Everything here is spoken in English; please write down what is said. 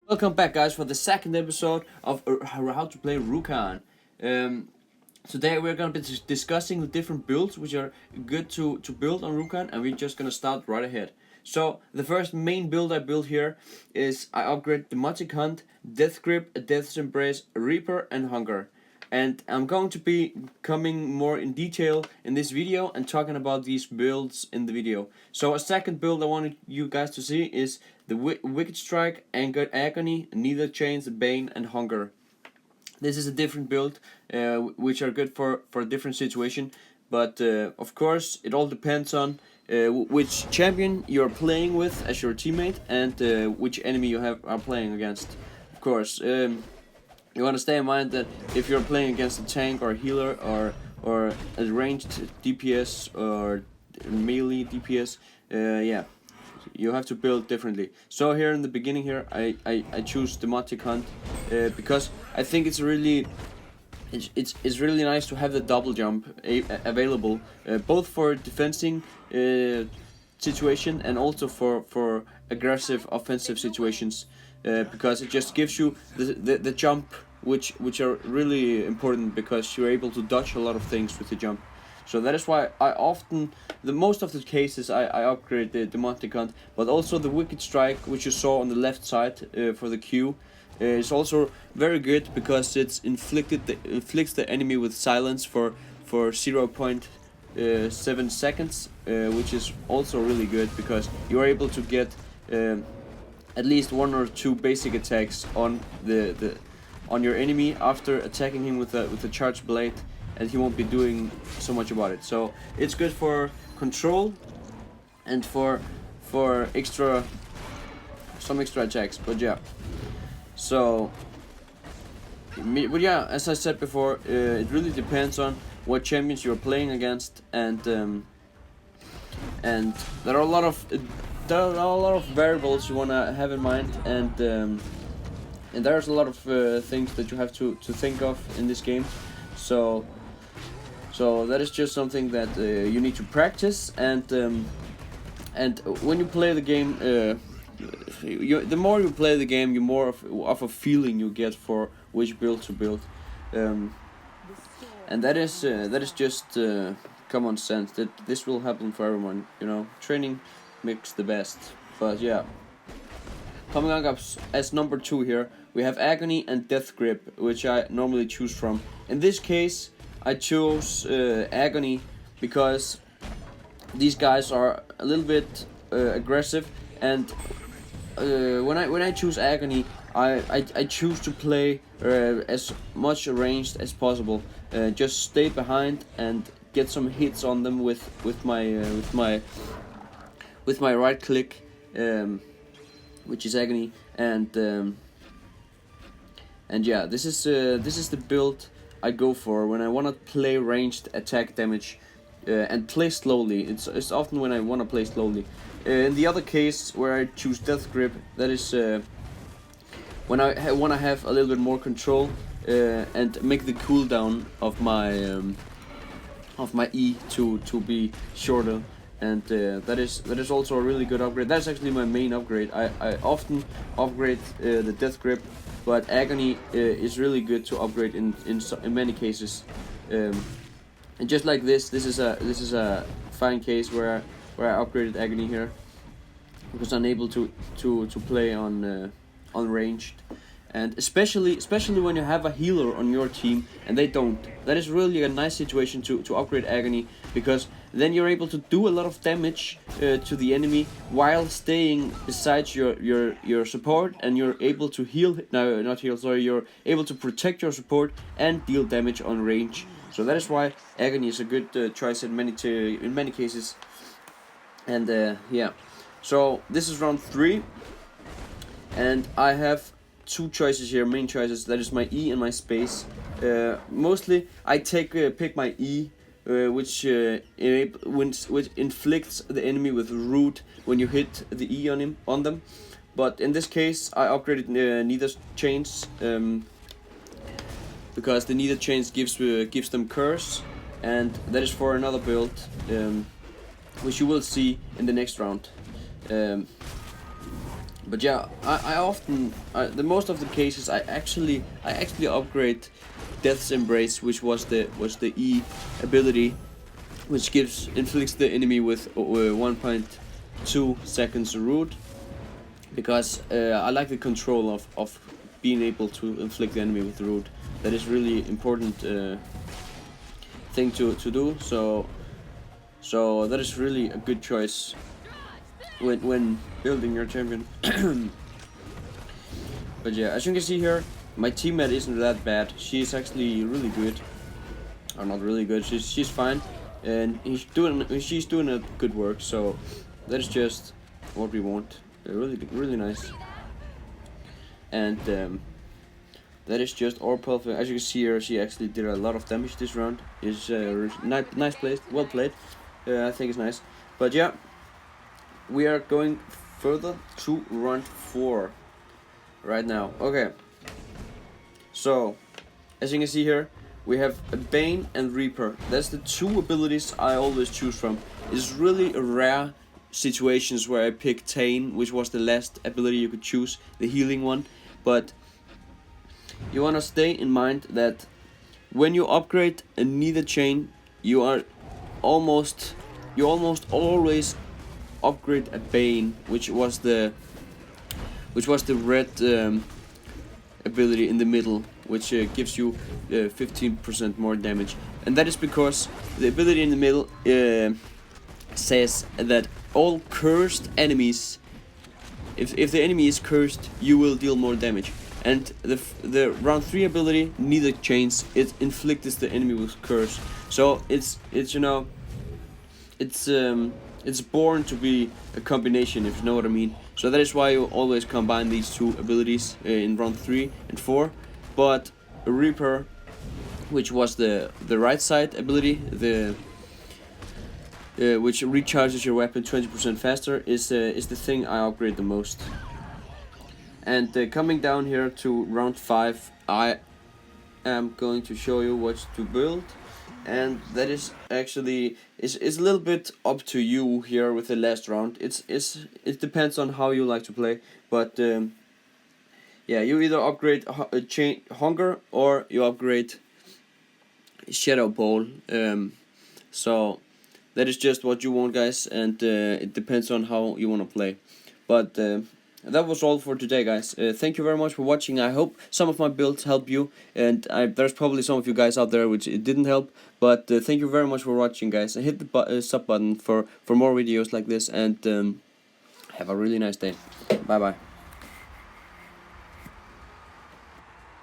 Welcome back, guys, for the second episode of how to play Kaan. Today we're gonna be discussing the different builds which are good to build on Kaan, and we're just gonna start right ahead. So the first main build I built here is I upgrade Demotic Hunt, Death Grip, Death's Embrace, Reaper, and Hunger. And I'm going to be coming more in detail in this video and talking about these builds in the video. So a second build I wanted you guys to see is the Wicked Strike, Agony, Neither Chains, Bane, and Hunger. This is a different build, which are good for a different situation. But of course, it all depends on which champion you're playing with as your teammate and which enemy you are playing against. Of course. You want to stay in mind that if you're playing against a tank or a healer or a ranged DPS or melee DPS, yeah, you have to build differently. So here in the beginning here, I choose Demotic Hunt because I think it's really nice to have the double jump available, both for defending situation and also for aggressive offensive situations, because it just gives you the jump which are really important, because you're able to dodge a lot of things with the jump. So that is why I often, most of the cases, I upgrade the Demotic Hunt, but also the Wicked Strike, which you saw on the left side for the Q, is also very good because it's inflicts the enemy with silence for 0.7 seconds, which is also really good because you are able to get at least one or two basic attacks on on your enemy after attacking him with a charged blade, and he won't be doing so much about it. So it's good for control and for some extra attacks. But yeah, so but yeah, as I said before, it really depends on what champions you're playing against, and there are a lot of variables you wanna have in mind, and there's a lot of things that you have to think of in this game. So that is just something that you need to practice, and when you play the game, the more you play the game, you more of a feeling you get for which build to build, and that is just common sense. That this will happen for everyone. Training makes the best. But yeah. Coming up as number 2 here, we have Agony and Death Grip, which I normally choose from. In this case, I chose Agony because these guys are a little bit aggressive, and when I choose Agony, I choose to play as much ranged as possible. Just stay behind and get some hits on them with my right click. Which is Agony, and yeah, this is the build I go for when I want to play ranged attack damage and play slowly. It's often when I want to play slowly. In the other case where I choose Death Grip, that is when I want to have a little bit more control and make the cooldown of my E to be shorter. And that is also a really good upgrade. That's actually my main upgrade. I often upgrade the Death Grip, but Agony is really good to upgrade in many cases. And just like this is a fine case where I upgraded Agony here, because I'm able to play on ranged. And especially when you have a healer on your team and they don't, that is really a nice situation to upgrade Agony, because then you're able to do a lot of damage to the enemy while staying beside your support, and you're able to heal. No, not heal. Sorry, you're able to protect your support and deal damage on range. So that is why Agony is a good choice in many cases. And yeah, so this is round 3, and I have 2 choices here, main choices. That is my E and my space. Mostly I pick my E, which inflicts the enemy with root when you hit the E on them. But in this case, I upgraded Neither Chains, because the Neither Chains gives them curse, and that is for another build, which you will see in the next round. But yeah, I often, the most of the cases, I actually upgrade Death's Embrace, which was the E ability, which inflicts the enemy with 1.2 seconds root, because I like the control of being able to inflict the enemy with root. That is really important thing to do. So that is really a good choice when building your champion. But yeah, as you can see here, my teammate isn't that bad. She's actually really good, or not really good. She's fine, and she's doing a good work. So that is just what we want. Really nice. And that is just our perfect. As you can see here, she actually did a lot of damage this round. Is nice played, well played. I think it's nice. But yeah, we are going further to round 4 right now. Okay. So, as you can see here, we have a Bane and Reaper. That's the 2 abilities I always choose from. It's really rare situations where I pick Tane, which was the last ability you could choose, the healing one. But you wanna stay in mind that when you upgrade a Neither chain, you almost always upgrade a Bane, which was the red ability in the middle, which gives you 15% more damage. And that is because the ability in the middle says that all cursed enemies, if the enemy is cursed, you will deal more damage. And the round 3 ability, Neither chains, it inflicts the enemy with curse. So it's you know, it's born to be a combination, if you know what I mean. So that is why you always combine these 2 abilities in round 3 and 4. But a Reaper, which was the right side ability, which recharges your weapon 20% faster, is the thing I upgrade the most. And coming down here to round 5, I am going to show you what to build. And that is actually is a little bit up to you here with the last round. It depends on how you like to play, but yeah, you either upgrade Hunger or you upgrade Shadow Ball. So that is just what you want, guys, and it depends on how you want to play. But that was all for today, guys. Thank you very much for watching. I hope some of my builds help you, and there's probably some of you guys out there which it didn't help. But thank you very much for watching, guys. Hit the sub button for more videos like this, and have a really nice day. Bye bye.